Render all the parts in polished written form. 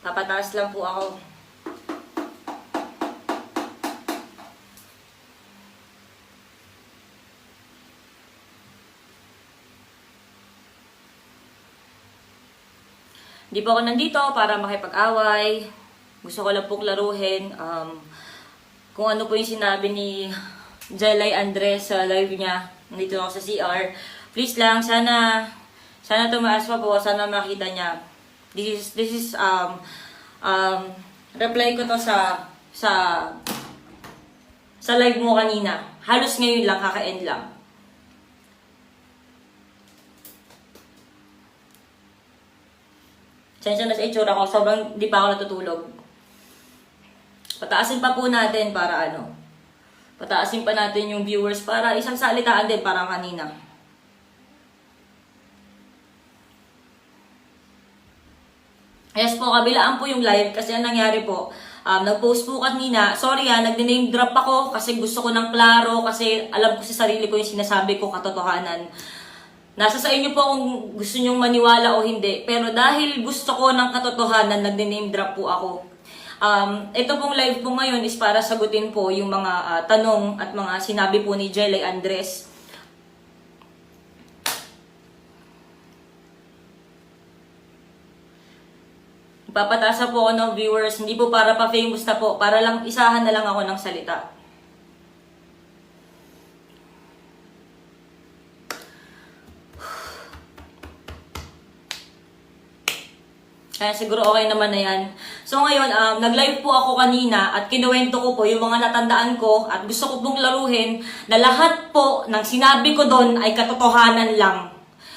Papataas lang po ako. Hindi po ako nandito para makipag-away. Gusto ko lang pong laruhin. Kung ano po yung sinabi ni Jelay Andres sa live niya. Nandito ako sa CR. Please lang, sana tumaas pa po. Sana makita niya. This is reply ko to sa live mo kanina. Halos ngayon lang, kaka-end lang. Sensya na sa itsura ko, sobrang di pa ako natutulog. Pataasin pa po natin para pataasin pa natin yung viewers para isang salitaan din parang kanina. Yes po, kabilaan po yung live kasi ang nangyari po, nag-post po kanina, sorry nag-name drop ako kasi gusto ko ng klaro kasi alam ko sa sarili ko yung sinasabi ko katotohanan. Nasa sa inyo po kung gusto nyong maniwala o hindi, pero dahil gusto ko ng katotohanan, nag-name drop po ako. Ito pong live po ngayon is para sagutin po yung mga tanong at mga sinabi po ni Jelay Andres. Papatasa po ako ng viewers, hindi po para pa-famous na po, para lang isahan na lang ako ng salita. Kaya siguro okay naman na yan. So ngayon, nag-live po ako kanina at kinuwento ko po yung mga natandaan ko at gusto ko pong laruhin na lahat po ng sinabi ko doon ay katotohanan lang.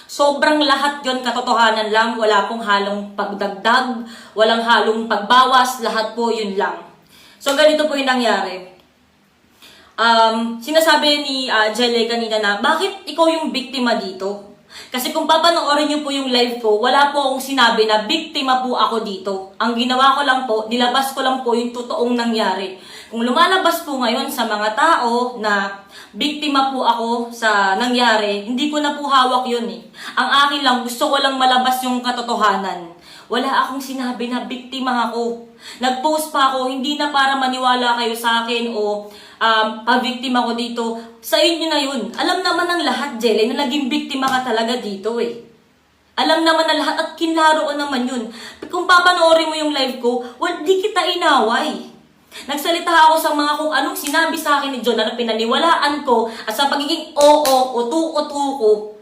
Sobrang lahat yon katotohanan lang, wala pong halong pagdagdag, walang halong pagbawas, lahat po yun lang. So ganito po yung nangyari. Sinasabi ni Jelay kanina na, bakit ikaw yung biktima dito? Kasi kung papanoorin niyo po yung live ko, wala po akong sinabi na biktima po ako dito. Ang ginawa ko lang po, nilabas ko lang po yung totoong nangyari. Kung lumalabas po ngayon sa mga tao na biktima po ako sa nangyari, hindi ko na po hawak yun eh. Ang akin lang, gusto ko lang malabas yung katotohanan. Wala akong sinabi na biktima ako. Nag-post pa ako, hindi na para maniwala kayo sa akin o pa-biktima ko dito. Sa inyo na yun. Alam naman ng lahat, Jelay, na naging biktima ka talaga dito eh. Alam naman na lahat at kinlaro ko naman yun. Kung papanoorin mo yung live ko, di kita inaway. Nagsalita ako sa mga kung anong sinabi sa akin ni John na pinaniwalaan ko at sa pagiging utu-utu ko.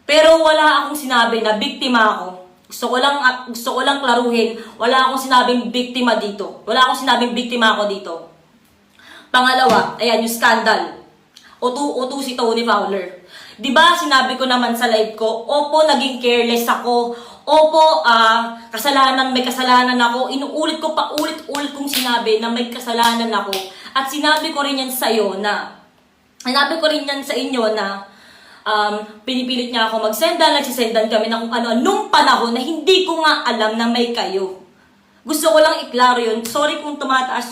Pero wala akong sinabi na biktima ako. Gusto ko lang klaruhin, wala akong sinabing biktima dito. Wala akong sinabing biktima ako dito. Pangalawa, ayan yung scandal. Utu si Tony Fowler. Diba sinabi ko naman sa live ko, opo, naging careless ako. Opo, may kasalanan ako. Inuulit ko pa ulit-ulit kong sinabi na may kasalanan ako. At sinabi ko rin yan sa inyo na pinipilit niya ako magsendan, nagsisendan kami na kung ano nung panahon na hindi ko nga alam na may kayo. Gusto ko lang iklaro yun. Sorry kung tumataas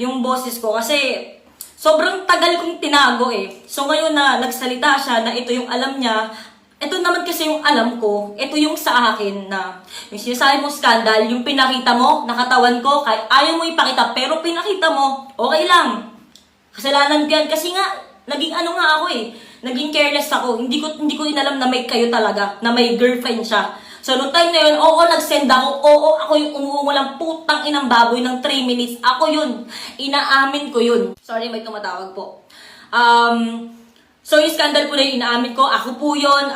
yung boses ko kasi sobrang tagal kong tinago eh. So ngayon na nagsalita siya na ito yung alam niya, ito naman kasi yung alam ko, ito yung sa akin na yung sinasabi mo scandal, yung pinakita mo, nakatawan ko, kahit ayaw mo ipakita, pero pinakita mo, okay lang. Kasalanan ko yan kasi nga, naging ako eh. Naging careless ako. Hindi ko inalam na may kayo talaga, na may girlfriend siya. So, noong time na yun, nag-send ako. Ako yung umuungulang putang inang baboy ng 3 minutes. Ako yun. Inaamin ko yun. Sorry, may tumatawag po. So, yung scandal po na yung inaamin ko, ako po yun.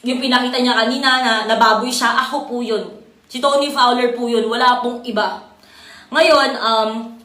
Yung pinakita niya kanina na nababoy siya, ako po yun. Si Tony Fowler po yun. Wala pong iba. Ngayon,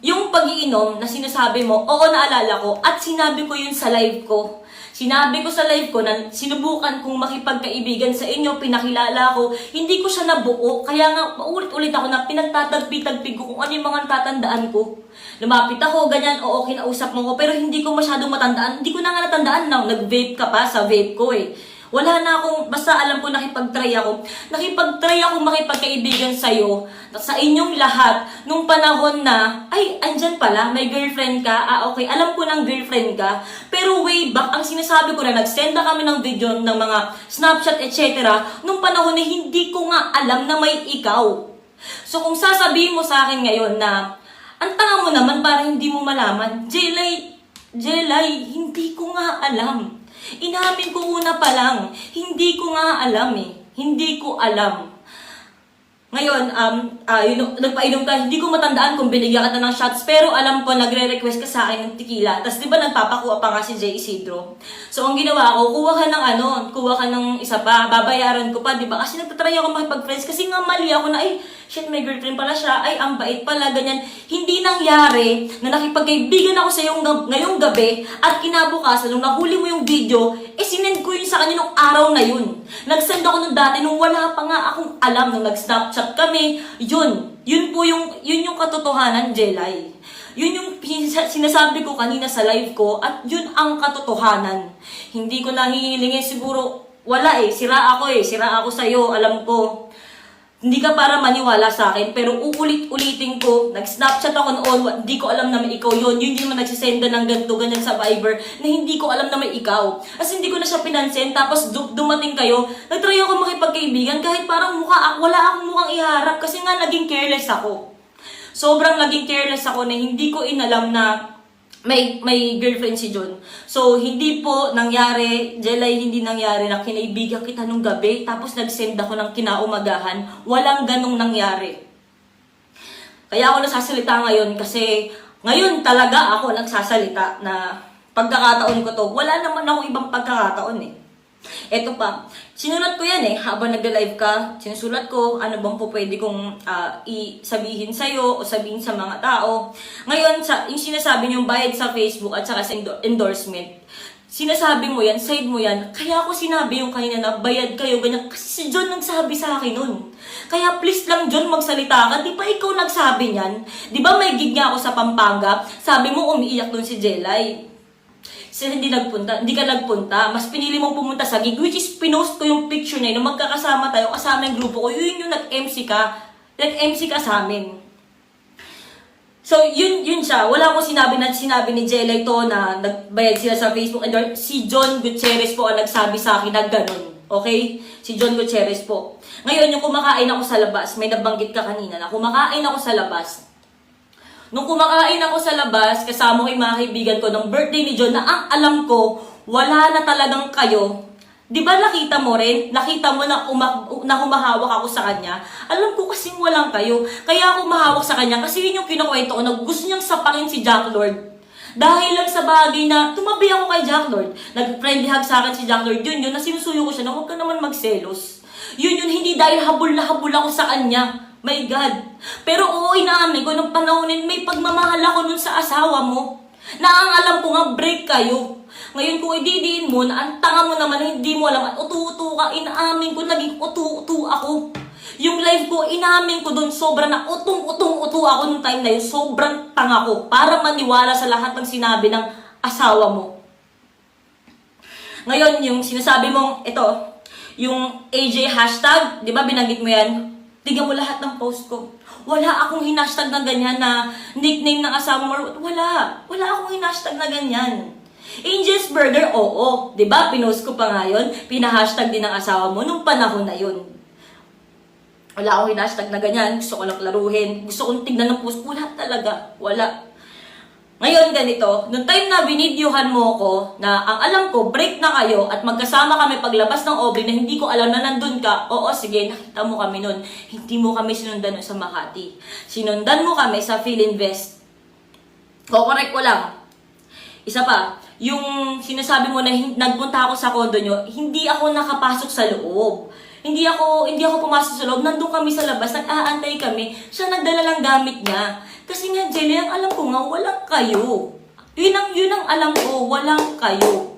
yung pag-iinom na sinasabi mo, oo, naalala ko, at sinabi ko yun sa live ko. Sinabi ko sa live ko na sinubukan kong makipagkaibigan sa inyo, pinakilala ko, hindi ko siya nabuo. Kaya nga, paulit-ulit ako na pinagtatagpi-tagpig ko kung ano yung mga tatandaan ko. Lumapit ako, ganyan, oo, kinausap mo ko, pero hindi ko masyadong matandaan. Hindi ko na nga natandaan na nag-vape ka pa sa vape ko eh. Wala na akong, basta alam ko nakipag-try ako. Nakipag-try ako makipagkaibigan sa'yo, sa inyong lahat, nung panahon na, ay, andyan pala, may girlfriend ka, okay, alam ko ng girlfriend ka. Pero way back, ang sinasabi ko na, nag-send na kami ng video ng mga Snapchat, etc. Nung panahon na hindi ko nga alam na may ikaw. So kung sasabihin mo sa akin ngayon na, ang tanga mo naman para hindi mo malaman, Jelay, hindi ko nga alam. Inamin ko una pa lang, hindi ko nga alam eh. Hindi ko alam. Ngayon, nagpainom ka, hindi ko matandaan kung binigyan ka na ng shots, pero alam ko, nagre-request ka sa akin ng tequila. Tapos di ba nagpapakuha pa nga si Jay Isidro? So ang ginawa ko, kuha ka ng isa pa, babayaran ko pa, di ba? Kasi nagtatry ako makipag-friends, kasi nga mali ako na, ay, shit, may girlfriend pala siya, ay, ang bait pala, ganyan. Hindi nangyari na nakipagkaibigan ako sa ngayong gabi, at kinabukasan, nung nahuli mo yung video, sinend ko yun sa kanya nung araw na yun. Nag-send ako nung dati, nung wala pa nga akong alam, nung nag-snapchat kami, yun yung katotohanan, Jelay. Yun yung sinasabi ko kanina sa live ko, at yun ang katotohanan. Hindi ko nahihilingin siguro, wala sira ako sa'yo, alam ko. Hindi ka para maniwala sa akin, pero uulit-ulitin ko, nag-snapchat ako noon, hindi ko alam na may ikaw yun. Yun yung nagsisenda ng ganyan sa Viber, na hindi ko alam na may ikaw. Kasi hindi ko na siya pinansin, tapos dumating kayo, nagtry ako makipagkaibigan, kahit parang wala akong mukhang iharap, kasi nga naging careless ako. Sobrang naging careless ako na hindi ko inalam na may girlfriend si John. So, hindi po nangyari, Jelay, hindi nangyari na kinaibigan kita nung gabi, tapos nag-send ako ng kinaumagahan. Walang ganong nangyari. Kaya ako nagsasalita ngayon kasi ngayon talaga ako nagsasalita na pagkakataon ko to. Wala naman ako ibang pagkakataon eh. Eto pa, sinulat ko yan habang nagda-live ka, sinusulat ko ano bang po pwede kong sabihin sa'yo o sabihin sa mga tao. Ngayon, yung sinasabi niyong bayad sa Facebook at saka sa endorsement, sinasabi mo yan, side mo yan, kaya ako sinabi yung kanina na bayad kayo, ganyan, kasi si John nagsabi sa akin nun. Kaya please lang John, magsalita ka, di ba ikaw nagsabi niyan? Di ba may gig nga ako sa Pampanga, sabi mo umiiyak dun si Jelay. Kasi hindi ka nagpunta, mas pinili mong pumunta sa gig, which is pinost ko yung picture na yun, nung magkakasama tayo, kasama yung grupo ko, yun yung nag-MC ka sa amin. So, yun siya. Wala akong sinabi ni Jelay to na nagbayad sila sa Facebook. And si John Gutierrez po ang nagsabi sa akin na ganun. Okay? Si John Gutierrez po. Ngayon, yung kumakain ako sa labas, may nabanggit ka kanina na kumakain ako sa labas. Nung kumakain ako sa labas, kasama ko yung mga kaibigan ko ng birthday ni John na ang alam ko, wala na talagang kayo. Di ba nakita mo rin? Nakita mo na humahawak ako sa kanya? Alam ko kasing walang kayo. Kaya ako humahawak sa kanya kasi yun yung kinukwento ko na gusto niyang sapakin si Jack Lord. Dahil lang sa bagay na tumabi ako kay Jack Lord. Nag-friendly hug sa akin si Jack Lord. Yun, na sinusuyo ko siya na huwag ka naman magselos. Yun, hindi dahil habol na habol ako sa kanya. My God. Pero oo, inaamin ko, nung panahonin, may pagmamahal ako nun sa asawa mo. Na ang alam ko nga, break kayo. Ngayon kung ididiin mo, na ang tanga mo naman, hindi mo alam, at utu-utu ka, inaamin ko, naging utu-utu ako. Yung live ko, inaamin ko dun, sobra na utong-utu ako nung time na yun, sobrang tanga ko, para maniwala sa lahat ng sinabi ng asawa mo. Ngayon, yung sinasabi mong, ito, yung AJ hashtag, di ba binanggit mo yan? Tignan mo lahat ng post ko. Wala akong hinashtag na ganyan na nickname ng asawa mo. Wala akong hinashtag na ganyan. Angel's Burger, oo. Diba? Pinost ko pa nga yun. Pinahashtag din ng asawa mo nung panahon na yun. Wala akong hinashtag na ganyan. Gusto ko lang klaruhin. Gusto kong tignan ng post. Wala talaga. Wala. Ngayon, ganito, nung time na binidyohan mo ko, na ang alam ko, break na kayo at magkasama kami paglabas ng Aubrey na hindi ko alam na nandun ka, oo, sige, nakita mo kami nun. Hindi mo kami sinundan sa Makati. Sinundan mo kami sa Philinvest. Correct ko lang. Isa pa, yung sinasabi mo na nagpunta ako sa condo nyo, hindi ako nakapasok sa loob. Hindi ako pumasok sa loob, nandun kami sa labas, nag-aantay kami, siya nagdala ng gamit niya. Kasi nga, Jelly, ang alam ko nga, walang kayo. Yun ang alam ko, walang kayo.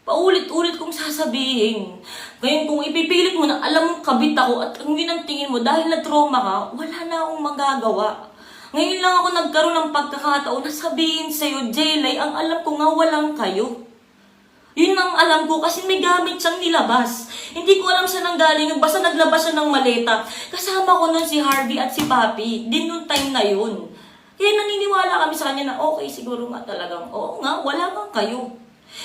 Paulit-ulit kong sasabihin. Ngayon, kung ipipilit mo na alam mong kabit ako at ang yun ang tingin mo, dahil na-trauma ka, wala na akong magagawa. Ngayon lang ako nagkaroon ng pagkakataon na sabihin sa'yo, Jelly, ang alam ko nga, walang kayo. Yun ang alam ko kasi may gamit siyang nilabas. Hindi ko alam saan nanggaling, basta naglabas siya ng maleta. Kasama ko nun si Harvey at si Papi, din nung time na yun. Kaya naniniwala kami sa kanya na okay, siguro nga talagang, oo nga, wala nga kayo.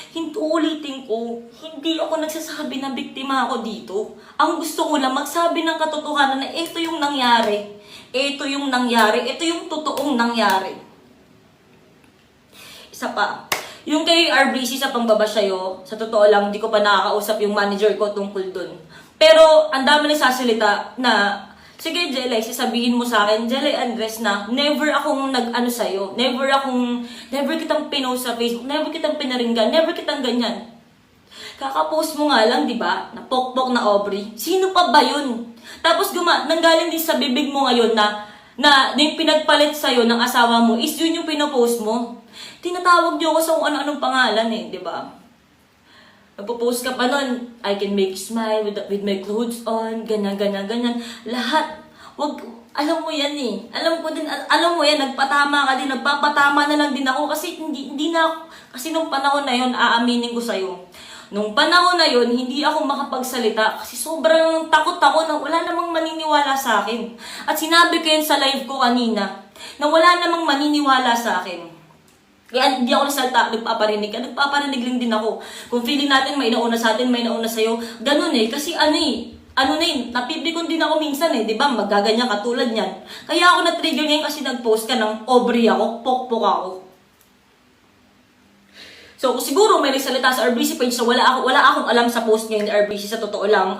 Hindi ulitin ko, hindi ako nagsasabi na biktima ako dito. Ang gusto ko lang magsabi ng katotohanan na ito yung nangyari. Ito yung nangyari, ito yung totoong nangyari. Isa pa, yung kay RBC sa pambabash sa'yo, sa totoo lang, hindi ko pa nakakausap yung manager ko tungkol dun. Pero, ang dami nagsasalita na, sige, Jelay, sasabihin mo sa akin, Jelay Andres na, never akong nag-ano sa'yo, never kitang pinost sa Facebook, never kitang pinaringgan, never kitang ganyan. Kakapost mo nga lang, di ba, na pokpok na Aubrey. Sino pa ba yun? Tapos nanggaling din sa bibig mo ngayon na yung pinagpalit sa'yo ng asawa mo is yun yung pinopost mo. Tinatawag niyo ako sa kung ano-anong pangalan eh, di ba? Nagpo-post ka pa nun, I can make you smile with my clothes on, ganyan. Lahat. Alam mo yan eh. Alam mo yan, nagpatama ka din, nagpapatama na lang din ako kasi hindi na ako, kasi nung panahon na yun, aaminin ko sa'yo. Nung panahon na yun, hindi ako makapagsalita kasi sobrang takot ako na wala namang maniniwala sa akin. At sinabi ko yun sa live ko kanina, na wala namang maniniwala sa akin. Kaya hindi ako nagsalta, nagpaparinig lang din ako. Kung feeling natin may nauna sa atin, may nauna sa'yo, ganun eh. Kasi napipikon din ako minsan eh, di ba? Magaganyan katulad niyan. Kaya ako na-trigger ngayon kasi nag-post ka ng Aubrey ako, pokpok ako. So, siguro may nagsalita sa RBC page, so wala akong alam sa post niya yung RBC, sa totoo lang,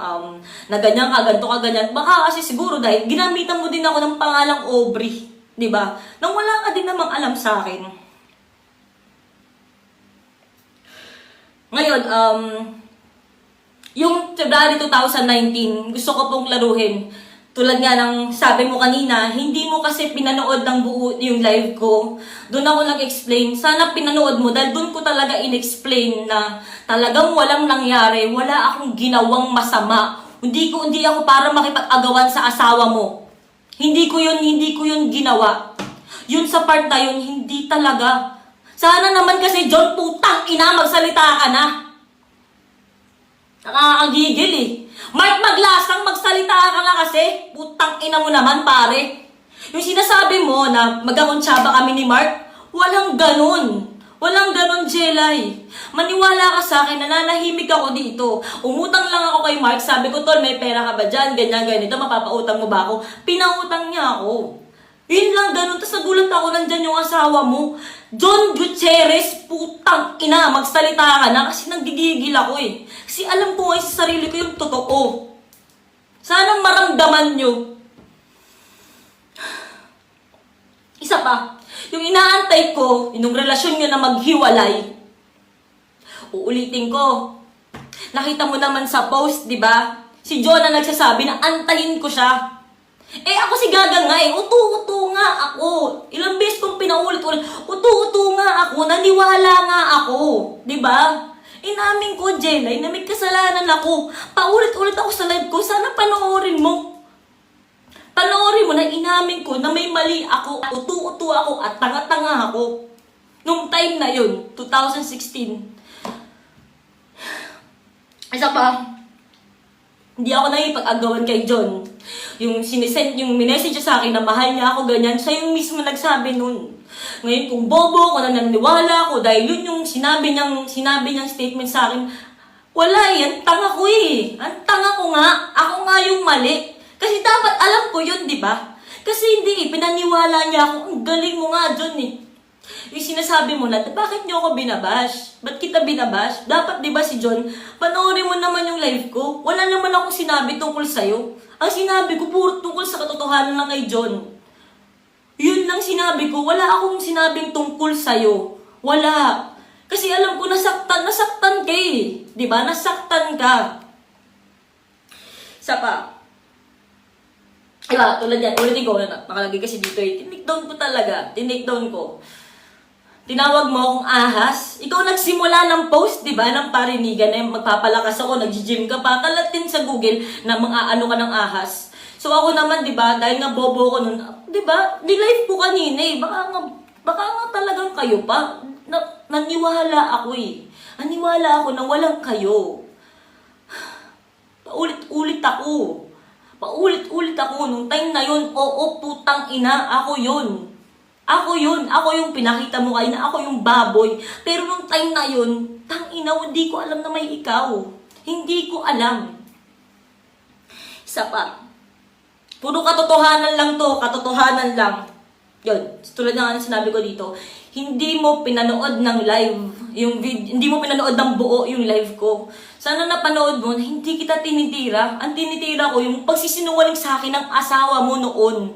na ganyan ka, ganito ka, ganyan. Baka kasi siguro dahil ginamitan mo din ako ng pangalang Aubrey, di ba? Nang wala ka din namang alam sa akin. Ngayon, yung February 2019, gusto ko pong laruhin. Tulad nga ng sabi mo kanina, hindi mo kasi pinanood ng buo yung live ko. Doon ako nag-explain. Sana pinanood mo dahil doon ko talaga in-explain na talagang walang nangyari. Wala akong ginawang masama. Hindi ako para makipag-agawan sa asawa mo. Hindi ko yun ginawa. Yun sa part na yun, hindi talaga. Sana naman kasi, John, putang ina, magsalita ka na. Nakakagigil eh. Mark Maglasang, magsalita ka na kasi. Putang ina mo naman, pare. Yung sinasabi mo na magkakonsyaba kami ni Mark, walang ganun. Walang ganun, Jelay. Maniwala ka sa akin, nananahimik ako dito. Umutang lang ako kay Mark, sabi ko, Tol, may pera ka ba dyan? Ganyan, ganito, mapapautang mo ba ako? Pinautang niya ako. Yun lang ganun, tapos nagulat ako, nandyan yung asawa mo. John Gutierrez, putang ina, magsalita ka na kasi nagigigil ako eh. Kasi alam ko nga sa sarili ko yung totoo. Sana maramdaman nyo. Isa pa, yung inaantay ko, yung relasyon nyo na maghiwalay. Uulitin ko. Nakita mo naman sa post, di ba? Si John na nagsasabi na antayin ko siya. Eh ako si Gaga nga eh, utu-utu nga ako. Ilang beses kong pinaulit-ulit, utu-utu nga ako, naniwala nga ako. Diba? Inamin ko, Jelay, na may kasalanan ako. Paulit-ulit ako sa live ko, sana panoorin mo. Panoorin mo na inamin ko na may mali ako, utu-utu ako at tanga-tanga ako. Nung time na yun, 2016. Isa pa, hindi ako nakipag-agawan kay John. Yung minessage siya sa akin na mahal niya ako, ganyan. Siya yung mismo nagsabi nun. Ngayon, kung bobo ko na naniniwala ako dahil yun yung sinabi niyang statement sa akin, wala eh, ang tanga ko eh. Ang tanga ko nga. Ako nga yung mali. Kasi dapat alam ko yun, di ba? Kasi hindi eh, pinaniwala niya ako. Ang galing mo nga, John eh. Yung sinasabi mo na, bakit niyo ako binabash? Ba't kita binabash? Dapat di ba si John, panoorin mo naman yung live ko. Wala naman akong sinabi tungkol sa'yo. Ang sinabi ko, puro tungkol sa katotohanan lang kay John. Yun lang sinabi ko. Wala akong sinabing tungkol sa'yo. Wala. Kasi alam ko, nasaktan ka eh. Diba? Nasaktan ka. Isa pa. Diba, tulad yan, ulitin ko, nakalagay kasi dito eh, tinake down ko talaga, tinake down ko. Tinawag mo akong ahas, ikaw nagsimula ng post, di ba, ng parinigan na magpapalakas ako, nag-gym ka pa, kalatin sa Google na ano ka ng ahas. So ako naman, di ba, dahil nga bobo ko nun, di ba, nilive ko kanina eh, baka nga talagang kayo pa. Naniwala ako eh. Naniwala ako na walang kayo. Paulit-ulit ako. Paulit-ulit ako. Nung time na yun, oo, putang ina, ako yun. Ako yun. Ako yung pinakita mo kayo na ako yung baboy. Pero nung time na yun, tang ina, hindi ko alam na may ikaw. Hindi ko alam. Isa pa. Puro katotohanan lang to. Katotohanan lang. Yun. Tulad na nga sinabi ko dito. Hindi mo pinanood ng live yung video, hindi mo pinanood ng buo yung live ko. Sana napanood mo na hindi kita tinitira. Ang tinitira ko yung pagsisinungaling sa akin ng asawa mo noon.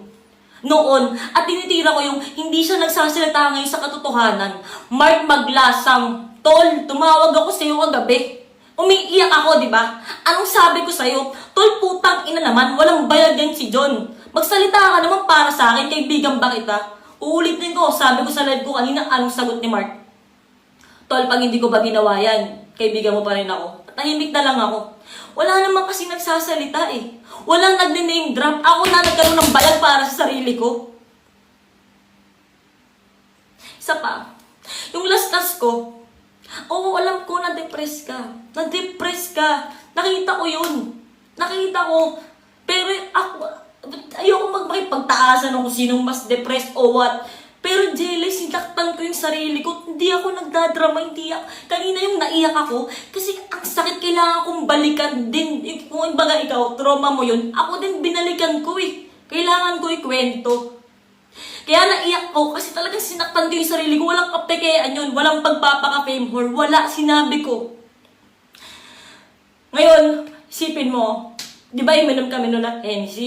At tinitira ko yung hindi siya nagsasalita ngayon sa katotohanan. Mark Maglasang, tol, tumawag ako sa iyo kagabi. Umiiyak ako, di ba? Anong sabi ko sa iyo? Tol, putang ina naman, walang bayad yan si John. Magsalita ka naman para sa akin, kaibigan ba kita? Uulitin ko, sabi ko sa live ko kanina, anong sagot ni Mark? Tol, pag hindi ko ba ginawa yan, kaibigan mo pa rin ako. Tahimik na lang ako. Wala naman kasi nagsasalita eh. Walang nagne-name drop. Ako na nagkaroon ng bayad para sa sarili ko. Isa pa, yung last ko, oo, alam ko na-depress ka. Na-depress ka. Nakita ko yun. Nakita ko. Pero ako, ayoko magpagtaasan kung sinong mas depressed o what. Pero jealous, sinaktan ko yung sarili ko. Hindi ako nagdadrama, kanina yung naiyak ako. Kasi ang sakit, kailangan kong balikan din. Kung baga ikaw, trauma mo yun. Ako din binalikan ko eh. Kailangan ko ikwento. Kaya naiyak ko kasi talagang sinaktan ko yung sarili ko. Walang kapekean yun. Walang pagpapaka-fame whore. Wala, sinabi ko. Ngayon, isipin mo, di ba iminom kami noon ng NC?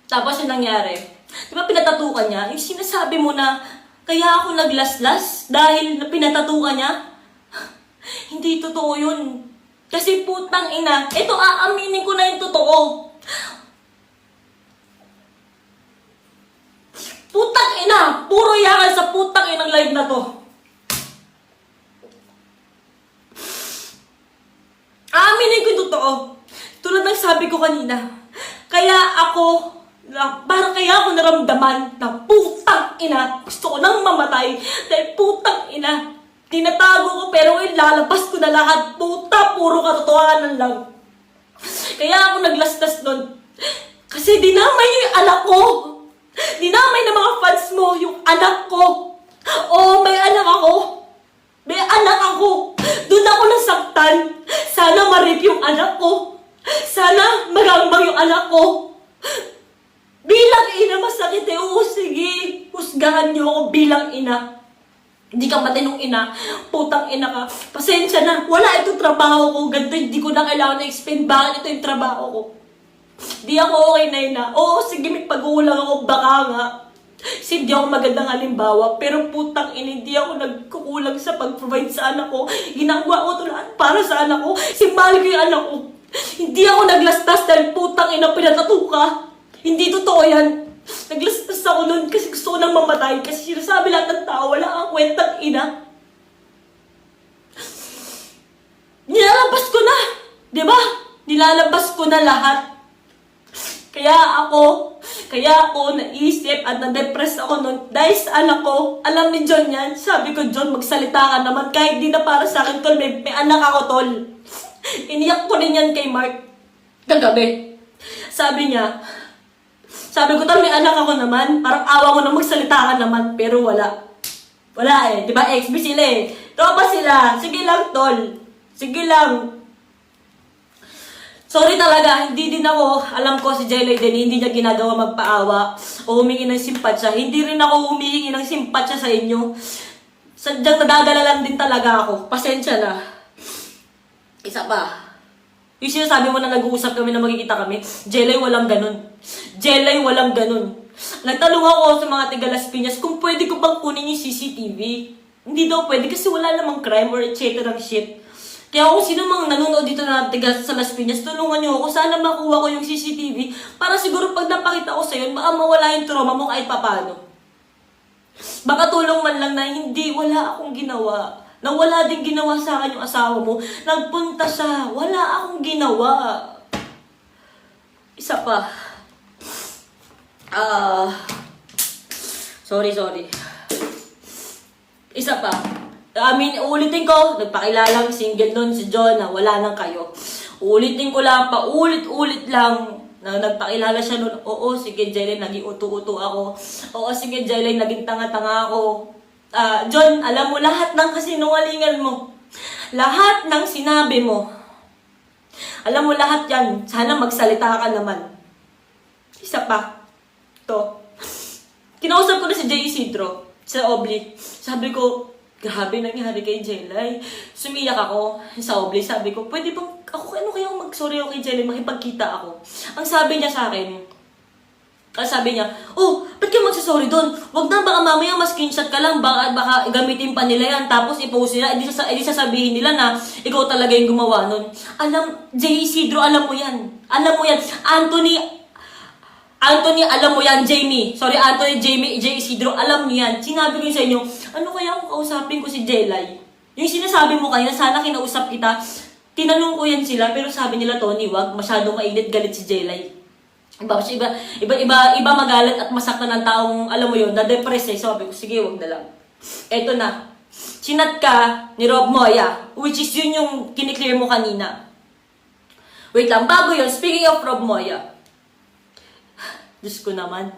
Tapos yung nangyari, di ba pinatatukan niya? Yung sinasabi mo na, kaya ako naglaslas dahil pinatatukan niya? Hindi totoo yun. Kasi putang ina, ito aaminin ko na yung totoo. Putang ina, puro yakan sa putang inang live na to. Aaminin ko yung totoo. Tulad ng sabi ko kanina, parang kaya ako naramdaman na putang ina, gusto ko nang mamatay dahil putang ina, tinatago ko pero ilalabas ko na lahat, puta, puro katotohanan lang. Kaya ako naglastas nun, kasi dinamay niyo yung anak ko, dinamay ng mga fans mo yung anak ko. Oo, may anak ako. May anak ako. Doon ako nasaktan. Sana ma-rape yung anak ko. Sana magambang yung anak ko. Bilang ina, masakit eh. Oo, sige. Husgahan niyo ako bilang ina. Hindi ka matinong ina. Putang ina ka. Pasensya na. Wala itong trabaho ko. Ganito, hindi ko na kailangan na-explain bakit ito yung trabaho ko. Di ako okay na ina. Oo, sige, may pag-uulang ako. Baka nga. Kasi hindi ako magandang halimbawa. Pero putang ina, hindi ako nagkukulang sa pag-provide sa anak ko. Ginagawa ko ito lahat para sa anak ko. Simbali ko yung anak ko. Hindi ako naglastas dahil putang ina, pinatato ka. Hindi totoo yan. Naglastas ako nun kasi gusto ko nang mamatay. Kasi sinasabi lahat ng tao, wala kang kwentang ina. Nilalabas ko na. Diba? Nilalabas ko na lahat. Kaya ako naisip at na-depress ako nun dahil sa anak ko. Alam ni John yan. Sabi ko, John, magsalita ka naman. Kahit di na para sa akin, tol. May anak ako, tol. Iniyak ko rin yan kay Mark kagabi. Sabi ko, tol, may anak ako naman. Parang awa mo na magsalita ka naman. Pero wala. Wala eh. Diba, XB sila eh. Tropa sila. Sige lang, tol. Sige lang. Sorry talaga, hindi din ako, alam ko si Jelay din, hindi niya ginagawa magpaawa o humingi ng simpatsya. Hindi rin ako humingi ng simpatsya sa inyo. Sadyang nadadala lang din talaga ako. Pasensya na. Isa pa. Yung sinasabi mo na nag-uusap kami na magkikita kami, Jelay walang ganun. Jelay walang ganun. Nagtanong ako sa mga taga Las Piñas kung pwede ko bang kunin yung CCTV. Hindi daw pwede kasi wala namang crime or etc. shit. Kaya kung sino mang nanonood dito na tiga sa Las Piñas, tulungan niyo ako. Sana makuha ko yung CCTV para siguro pag napakita ko sa'yo, baka mawala yung trauma mo kahit papano. Baka tulong man lang na hindi, wala akong ginawa. Na wala din ginawa sa akin yung asawa mo. Nagpunta siya, wala akong ginawa. Isa pa. Sorry. Isa pa. Uulitin ko, nagpakilalang single nun si John na wala nang kayo. Uulitin ko lang, paulit-ulit lang na nagpakilala siya nun. Oo, sige Jelay, naging utu-utu ako. Oo, sige Jelay, naging tanga-tanga ako. John, alam mo lahat ng kasinungalingan mo. Lahat ng sinabi mo. Alam mo lahat yan. Sana magsalita ka naman. Isa pa. To. Kinausap ko na si Jay Isidro sa Obli. Sabi ko, grabe nangyari kay Jelay. Sumiyak ako sa Obli. Sabi ko, pwede bang ako ano kaya mag-sorry ako kay Jelay, makipagkita ako. Ang sabi niya sa akin, oh, ba't ka magsasorry doon? Wag na, baka mamaya ma-screenshot ka lang, baka gamitin pa nila yan, tapos i-post nila, edi sasabihin nila na ikaw talaga yung gumawa nun. Jay Isidro, alam mo yan. Anthony, alam mo yan, Jamie. Sorry, Anthony, Jay Isidro, alam niyo yan. Sinabi ko yun sa inyo, ano kaya kung kausapin ko si Jelay? Yung sinasabi mo kanina, sana kinausap kita. Tinanong ko yan sila, pero sabi nila, Tony, wag, masyadong mainit, galit si Jelay. Iba magalit at masaktan ng taong, alam mo yun, na-depress eh. Sabi ko, sige, wag na lang. Eto na. Sinat ka ni Rob Moya, which is yun yung kiniklear mo kanina. Wait lang, bago yun, speaking of Rob Moya, Diyos ko naman.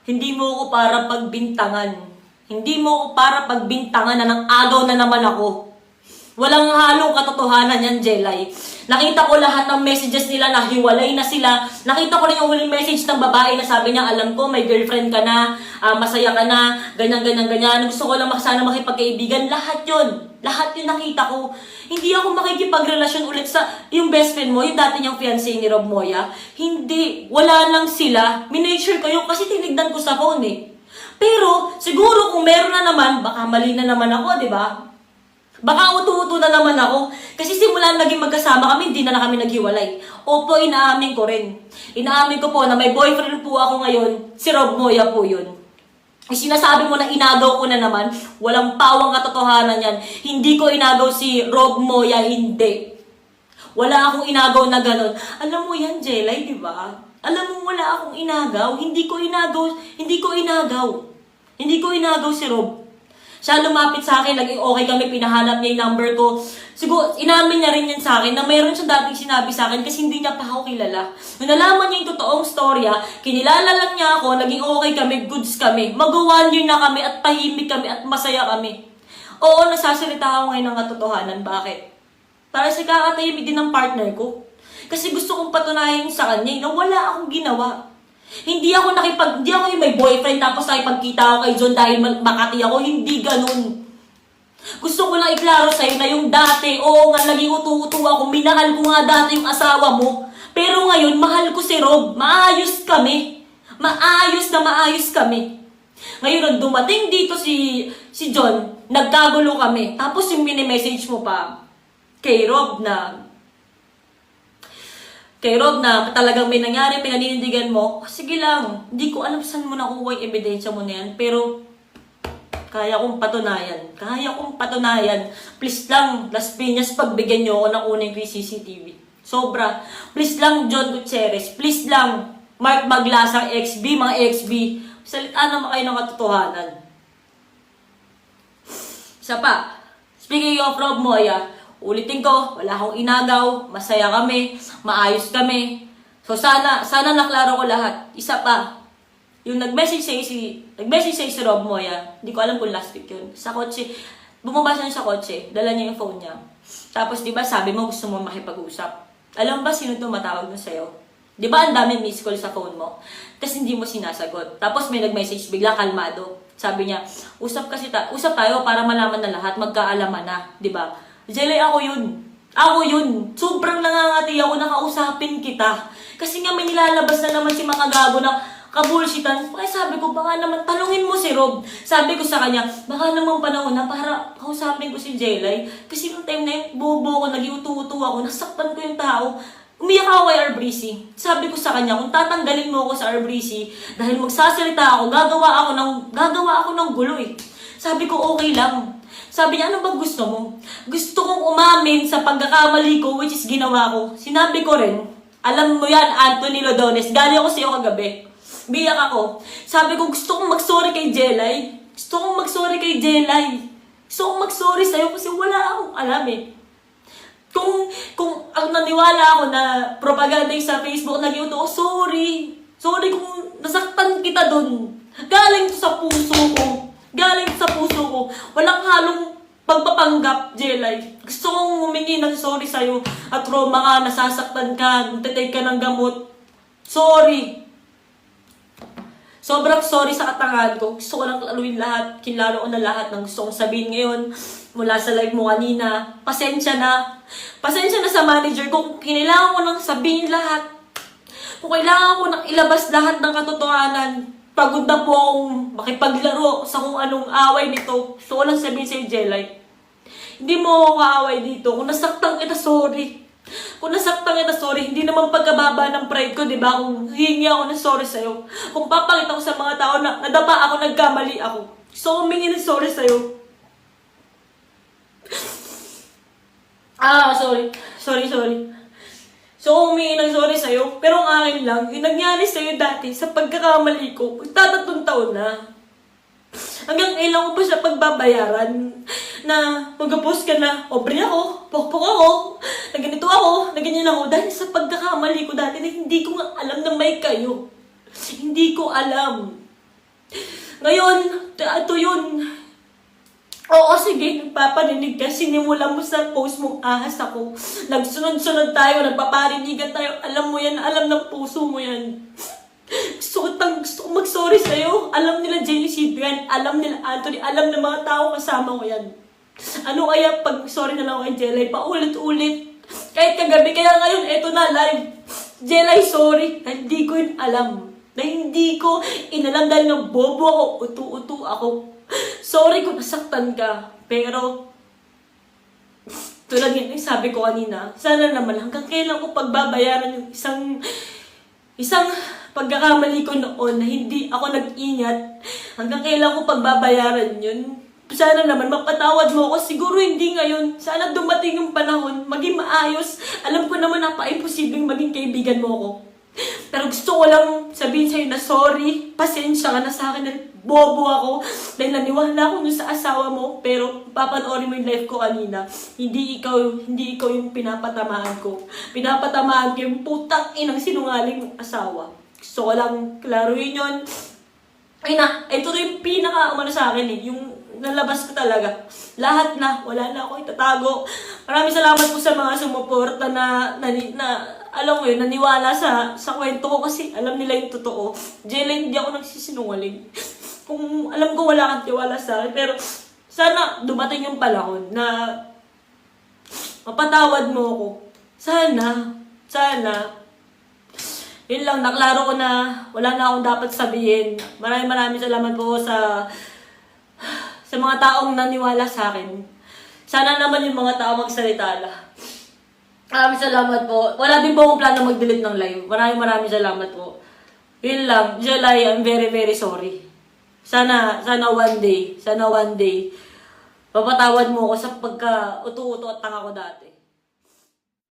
Hindi mo ako para pagbintangan. Hindi mo ako para pagbintangan na ng agaw na naman ako. Walang halong katotohanan yan, Jelay. Nakita ko lahat ng messages nila na hiwalay na sila. Nakita ko rin yung huling message ng babae na sabi niya, alam ko, may girlfriend ka na, masaya ka na, ganyan. Gusto ko lang sana makipagkaibigan. Lahat yun nakita ko. Hindi ako makikipagrelasyon ulit sa yung best friend mo, yung dati niyang fiancé ni Rob Moya. Hindi, wala lang sila. Minake ko yun kasi tinignan ko sa phone eh. Pero, siguro kung meron na naman, baka mali na naman ako, di ba? Baka utu-utu na naman ako. Kasi simula naging magkasama kami, hindi na kami naghiwalay. Opo, inaamin ko rin. Inaamin ko po na may boyfriend po ako ngayon. Si Rob Moya po yun. Sinasabi mo na inagaw ko na naman. Walang pawang katotohanan yan. Hindi ko inagaw si Rob Moya, hindi. Wala akong inagaw na ganun. Alam mo yan, Jelay, di ba? Alam mo wala akong inagaw. Hindi ko inagaw si Rob. Siya lumapit sa akin, naging okay kami, pinahanap niya yung number ko. Siguro, inamin niya rin yan sa akin na mayroon siya dating sinabi sa akin kasi hindi niya pa ako kilala. Nung nalaman niya yung totoong storya, kinilala lang niya ako, naging okay kami, goods kami. Mag-1 year na kami at tahimik kami at masaya kami. Oo, nasasalita ako ngayon ng katotohanan. Bakit? Para sa kakatahimik din ng partner ko. Kasi gusto kong patunayan sa kanya na wala akong ginawa. Hindi ako yung may boyfriend tapos nakipagkita ako kay John dahil Makati ako. Hindi ganun. Gusto ko lang iklaro sa'yo na yung dati, oo nga, naging utu-utu ako. Minahal ko nga dati yung asawa mo. Pero ngayon, mahal ko si Rob. Maayos kami. Maayos kami. Ngayon, nung dumating dito si John, nagkagulo kami. Tapos yung mini-message mo pa kay Rob na talagang may nangyari, pinaninindigan mo, sige lang, hindi ko alam saan mo nakuha yung ebidensya mo na yan, pero kaya kong patunayan. Please lang, Las Piñas, pagbigyan nyo ako ng unang CCTV. Sobra. Please lang, John Gutierrez. Please lang, Mark Maglasang XB, mga XB. Salita naman kayo ng katotohanan. Isa pa, speaking of Rob Moya, ulitin ko, wala akong inagaw, masaya kami, maayos kami. So sana naklaro ko lahat. Isa pa, yung nag-message sa'yo si Rob Moya, hindi ko alam kung last week yun. Sa kotse, bumaba siya sa kotse, dala niya yung phone niya. Tapos di ba sabi mo gusto mo makipag-usap. Alam ba sino tumatawag na sa'yo? Di ba ang daming miss call sa phone mo? Tapos hindi mo sinasagot. Tapos may nag-message, bigla kalmado. Sabi niya, usap tayo para malaman na lahat, magkaalaman na. Di ba? Jelay, ako yun. Sobrang nangangati ako na kausapin kita. Kasi nga may nilalabas na naman si mga gago na kabulshitan. Kaya sabi ko, baka naman tanungin mo si Rob. Sabi ko sa kanya, baka naman panahon na para kausapin ko si Jelay. Kasi nung time na yun, bobo ko, nag-iutu-utu ako, nasaktan ko yung tao. Umiyak ako kay Arbrizy. Sabi ko sa kanya, kung tatanggalin mo ako sa Arbrizy, dahil magsasalita ako, gagawa ako ng gulo eh. Sabi ko, okay lang. Sabi niya, ano ba gusto mo? Gusto kong umamin sa pagkakamali ko, which is ginawa ko. Sinabi ko rin, alam mo yan, Anthony Lodones, galing ako sa'yo kagabi. Biyak ako. Sabi ko, gusto kong mag-sorry kay Jelay. Gusto kong mag-sorry kay Jelay. Gusto kong mag-sorry sa'yo kasi wala akong alam eh. Kung ang naniwala ako na propaganda yung sa Facebook, nag-iuto ko, sorry. Sorry kung nasaktan kita dun. Galing to sa puso ko. Galing sa puso ko. Walang halong pagpapanggap, Jelay. Gusto kong humingi ng sorry sa'yo. At trauma ka, nasasaktan ka, nagtatake ka ng gamot. Sorry. Sobrang sorry sa katangahan ko. Gusto ko lang laluin lahat. Kinlaro ko na lahat ng gusto kong sabihin ngayon. Mula sa live mo kanina. Pasensya na. Pasensya na sa manager ko. Kailangan ko nang sabihin lahat. Kung kailangan ko nang ilabas lahat ng katotohanan. Pagod na po akong makipaglaro sa kung anong away nito. Gusto ko lang sabihin sa'yo, Jelay. Hindi mo ako kaaway dito. Kung nasaktan kita, sorry. Kung nasaktan kita, sorry. Hindi naman pagkababa ng pride ko, di ba? Kung hihingi ako ng sorry sa'yo. Kung papakita ko sa mga tao na nadapa ako, nagkamali ako. Gusto ko humingi ng sorry sa'yo. Sorry. So, humingi ng sorry sa'yo, pero ang akin lang, yung nangyari sa'yo dati, sa pagkakamali ko, magtatatong taon na. Hanggang kailan ko pa siya pagbabayaran na mag-post ka na, obre ako, pokpok ako, na ganito ako, na ganyan ako, dahil sa pagkakamali ko dati na hindi ko nga alam na may kayo. Hindi ko alam. Ngayon, ito yun. Oo, sige, nagpaparinig ka. Sinimula mo sa post mong ahas ako. Nagsunod-sunod tayo, nagpaparinigan tayo. Alam mo yan, alam ng puso mo yan. Gusto ko mag-sorry sa'yo. Alam nila Jenny Ciprian, alam nila Anthony, alam ng mga tao kasama ko yan. Ano kaya pag sorry na lang ako kay Jelay, paulit-ulit. Kahit kagabi, kaya ngayon, eto na, live. Jelay, sorry. Hindi ko yun alam. Na hindi ko inalam dahil ng bobo ako, utu-utu ako. Sorry kung nasaktan ka, pero tulad yun, sabi ko kanina, sana naman hanggang kailan ko pagbabayaran yung isang pagkakamali ko noon na hindi ako nag-ingat, hanggang kailan ko pagbabayaran yun. Sana naman mapatawad mo ako, siguro hindi ngayon, sana dumating yung panahon, maging maayos. Alam ko naman napa-imposibleng maging kaibigan mo ako. Pero gusto ko lang sabihin sa'yo na sorry, pasensya ka na sa akin na bobo ako dahil naniwala ako nun sa asawa mo, pero papanoorin mo yung live ko kanina, hindi ikaw yung pinapatamaan ko. Pinapatamaan ko yung putang inang sinungaling mong asawa. Gusto ko lang klaruhin yun. Ay na, ito yung pinaka-umano sa akin eh, yung nalabas ko talaga. Lahat na, wala na ako itatago. Maraming salamat po sa mga sumuporta na alam mo yun, naniwala sa kwento ko kasi alam nila yung totoo. Jelay, hindi ako nagsisinungaling. Kung alam ko wala kang tiwala sa akin, pero sana dumating yung panahon na mapatawad mo ako. Sana. Yun lang, naklaro ko na wala na akong dapat sabihin. Maraming salamat po sa mga taong naniwala sa akin. Sana naman yung mga tao magsalita na. Maraming salamat po. Wala din po akong plano mag-delete ng live. Maraming salamat po. Yun lang. Jelay, I'm very, very sorry. Sana one day, papatawad mo ako sa pagka utu-utu at tanga ko dati.